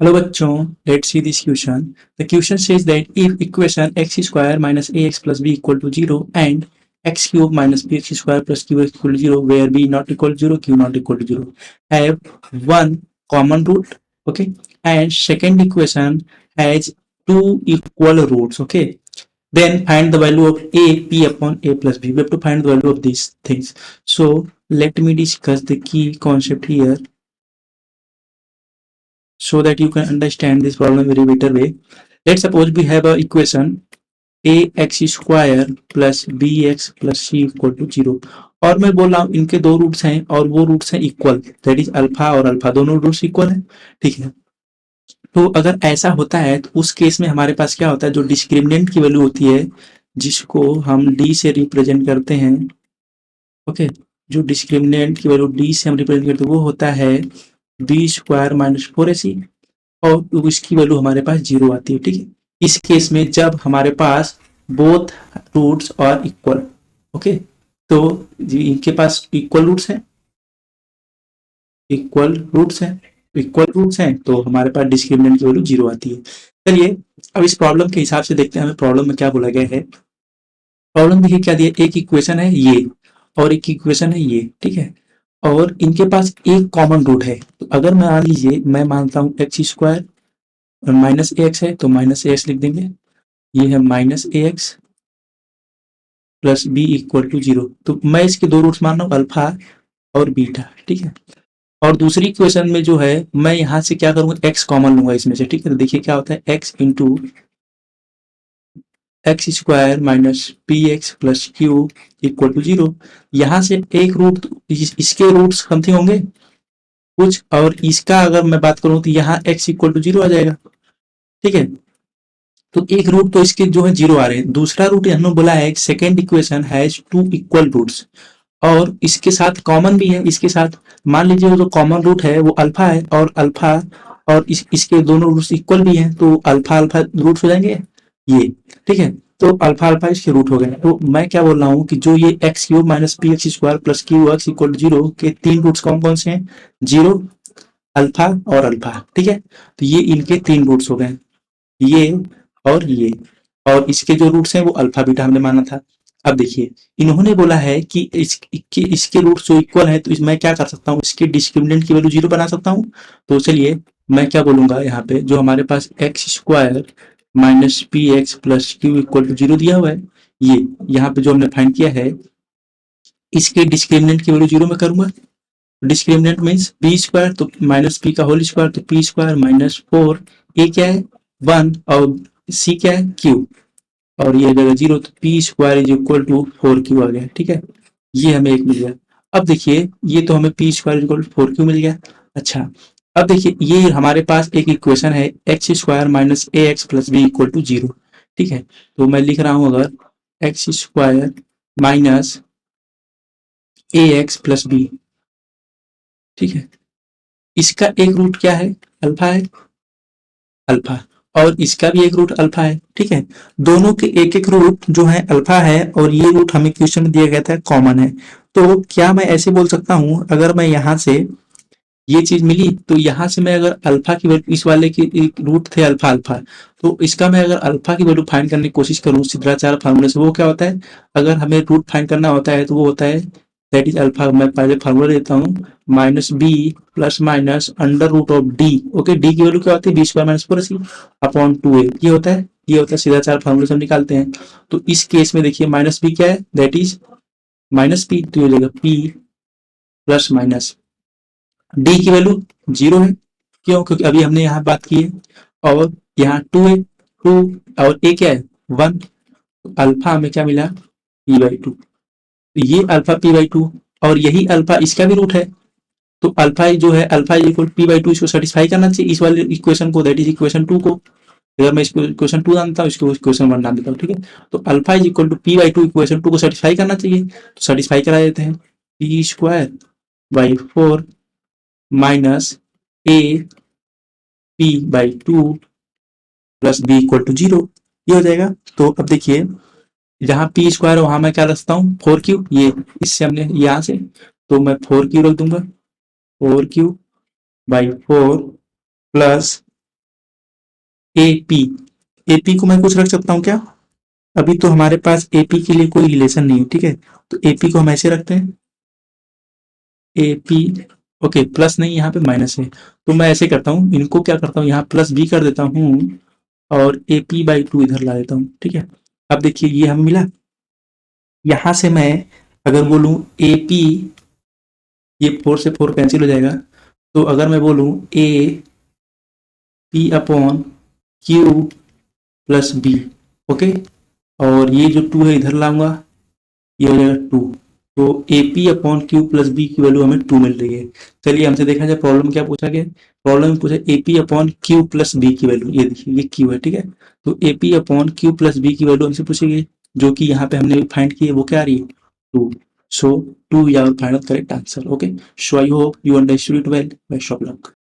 Hello बच्चों, let's see this question. The question says that if equation x square minus ax plus b equal to 0 and x cube minus bx square plus qx equal to 0 where b not equal to 0, q not equal to 0 have one common root, okay, and second equation has two equal roots, okay, then find the value of a p upon a plus b. We have to find the value of these things. So let me discuss the key concept here so that you can understand this problem very better way. Let's suppose we have a equation ax square plus bx plus c equal to 0 और मैं बोल रहा हूँ इनके दो roots हैं और वो रूट्स हैं इक्वल, दैट इज अल्फा और अल्फा दोनों रूट्स इक्वल हैं, ठीक है। तो अगर ऐसा होता है तो उस केस में हमारे पास क्या होता है, जो डिस्क्रिमिनेंट की वैल्यू होती है जिसको हम डी से रिप्रेजेंट करते हैं, ओके, जो डिस्क्रिमिनेंट की वैल्यू डी से हम रिप्रेजेंट करते हैं वो होता है बी स्क्वायर माइनस 4ac और उसकी वैल्यू हमारे पास 0 आती है, ठीक है। इस केस में जब हमारे पास बोथ रूट्स और इक्वल, ओके, तो इनके पास इक्वल रूट्स हैं, इक्वल रूट्स हैं, इक्वल रूट्स हैं तो हमारे पास डिस्क्रिमिनेंट की वैल्यू 0 आती है। चलिए अब इस प्रॉब्लम के हिसाब से देखते हैं हमें प्रॉब्लम में क्या बोला गया है। प्रॉब्लम देखिए क्या दिया, एक इक्वेशन है ये और एक इक्वेशन है ये, ठीक है, और इनके पास एक कॉमन रूट है। तो अगर मैं मान लीजिए मैं मानता हूँ एक्स स्क्वायर और माइनस ए एक्स है तो माइनस ए एक्स लिख देंगे, ये है minus A X plus B equal to 0। तो मैं इसके दो रूट्स मान रहा हूँ अल्फा और बीटा, ठीक है। और दूसरी इक्वेशन में जो है मैं यहाँ से क्या करूँगा, एक्स कॉमन लूंगा इसमें से, ठीक है। तो देखिए क्या होता है, X into X square minus P x plus Q equal to 0। यहाँ से एक रूट, इसके रूट समथिंग होंगे कुछ, और इसका अगर मैं बात करूँ तो यहाँ एक्स इक्वल टू 0 आ जाएगा, ठीक है। तो एक रूट तो इसके जो है 0 आ रहे हैं, दूसरा रूट हमने बोला है second equation has two equal roots और इसके साथ कॉमन भी है, इसके साथ मान लीजिए वो जो कॉमन रूट है वो अल्फा है और अल्फा और इसके दोनों रूट्स इक्वल भी हैं तो अल्फा अल्फा रूट्स हो जाएंगे ये, ठीक है। तो अल्फा अल्फा इसके रूट हो गए। तो मैं क्या बोल रहा हूँ कि जो ये X cube minus P X square plus Q X equal to 0 के तीन रूट्स कौन कौन से हैं, 0, अल्फा और अल्फा, ठीक है। तो ये इनके तीन रूट्स हो गए, ये और ये, और इसके जो रूट्स हैं वो अल्फा बीटा हमने माना था। अब देखिए इन्होंने बोला है कि इसके रूट्स जो इक्वल है तो मैं क्या कर सकता हूँ, इसके डिस्क्रिमिनेंट की वैल्यू 0 बना सकता हूँ। तो चलिए मैं क्या बोलूंगा, यहाँ पे जो हमारे पास x square minus P x plus Q equal to 0 दिया हुआ है, ये यहाँ पे जो हमने फाइंड किया है इसके डिस्क्रिमिनेंट की वैल्यू 0 में करूंगा। डिस्क्रिमिनेंट मीन्स पी स्क्वायर तो माइनस पी का होल स्क्वायर तो पी स्क्वायर माइनस 4, ए क्या है 1 और सी क्या है क्यू, और ये अगर 0 तो p square is equal to 4 q आ गया, ठीक है। ये हमें एक मिल गया। अब देखिए ये तो हमें p square equal to 4 q मिल गया। अच्छा अब देखिए ये हमारे पास एक इक्वेशन है X square minus A X plus B equal to 0, ठीक है। तो मैं लिख रहा हूं अगर X square minus A X plus B, ठीक है, इसका एक रूट क्या है, अल्फा है, अल्फा, और इसका भी एक रूट अल्फा है, ठीक है। दोनों के एक एक रूट जो है अल्फा है और ये रूट हमें क्वेश्चन में दिया गया था कॉमन है। तो क्या मैं ऐसे बोल सकता हूं, अगर मैं यहाँ से ये चीज मिली तो यहाँ से मैं अगर अल्फा की वैल्यू, इस वाले की एक रूट थे अल्फा अल्फा, तो इसका मैं अगर अल्फा की वैल्यू फाइंड करने की कोशिश करूँ सिद्धाचार फार्मूले से, वो क्या होता है, अगर हमें रूट फाइंड करना होता है तो वो होता है दैट इज अल्फा, मैं पहले फार्मूला देता हूँ minus B plus minus under root of D, okay, D की वैल्यू क्या होती है B square minus 4ac upon 2a, ये होता है सीधाचार फार्मूले से हम निकालते हैं। तो इस केस में देखिए माइनस बी क्या है, दैट इज माइनस पी, तो ये हो जाएगा पी प्लस माइनस डी की वैल्यू 0 है, क्यों, क्योंकि अभी हमने यहाँ बात की है, और यहाँ 2 है, 2 और ए क्या है 1, तो अल्फा हमें क्या मिला p/2, तो ये अल्फा p/2 और यही अल्फा इसका भी रूट है, तो अल्फा जो है अल्फा इक्वल p/2 इसको सेटिस्फाई करना चाहिए इस वाले इक्वेशन को, दैट इज इक्वेशन 2 को। अगर मैं इसको इक्वेशन 2 जानता हूँ इसको इक्वेशन 1 डाल देता हूँ, ठीक है। तो alpha is equal to p/2 equation 2 को सेटिस्फाई करना चाहिए, तो सेटिस्फाई करा देते हैं, p square by 4 minus A p/2 plus B equal to 0, ये हो जाएगा। तो अब देखिए जहां पी स्क्वायर वहां मैं क्या रखता हूँ 4 क्यू, ये इससे हमने यहाँ से, तो मैं 4 क्यू रख दूंगा, 4 Q by 4 plus A P को मैं कुछ रख सकता हूँ क्या? अभी तो हमारे पास ए पी के लिए कोई रिलेशन नहीं है, ठीक है, तो ए पी को हम ऐसे रखते हैं ए पी। ओके, प्लस नहीं, यहाँ पे माइनस है, तो मैं ऐसे करता हूँ, इनको क्या करता हूँ, यहाँ प्लस बी कर देता हूँ और ए पी बाई टू इधर ला देता हूँ, ठीक है। अब देखिए ये हमें मिला, यहाँ से मैं अगर बोलूँ ए पी, ये 4 से 4 कैंसिल हो जाएगा, तो अगर मैं बोलूँ A P upon Q plus B, okay, और ये जो 2 है इधर लाऊंगा, ये हो जाएगा 2, तो A P upon Q plus B की वैल्यू हमें 2 मिल रही है। चलिए हमसे देखा जाए प्रॉब्लम क्या पूछा गया, प्रॉब्लम में पूछा A P upon Q plus B की वैल्यू, ये देखिए ये क्यू है, ठीक है, तो A P upon Q plus B की वैल्यू हमसे पूछेगी, जो कि यहाँ पे हमने फाइंड की है, वो क्या आ रही है 2, सो 2 या final correct answer. Okay, so I hope you understood it well, best of luck.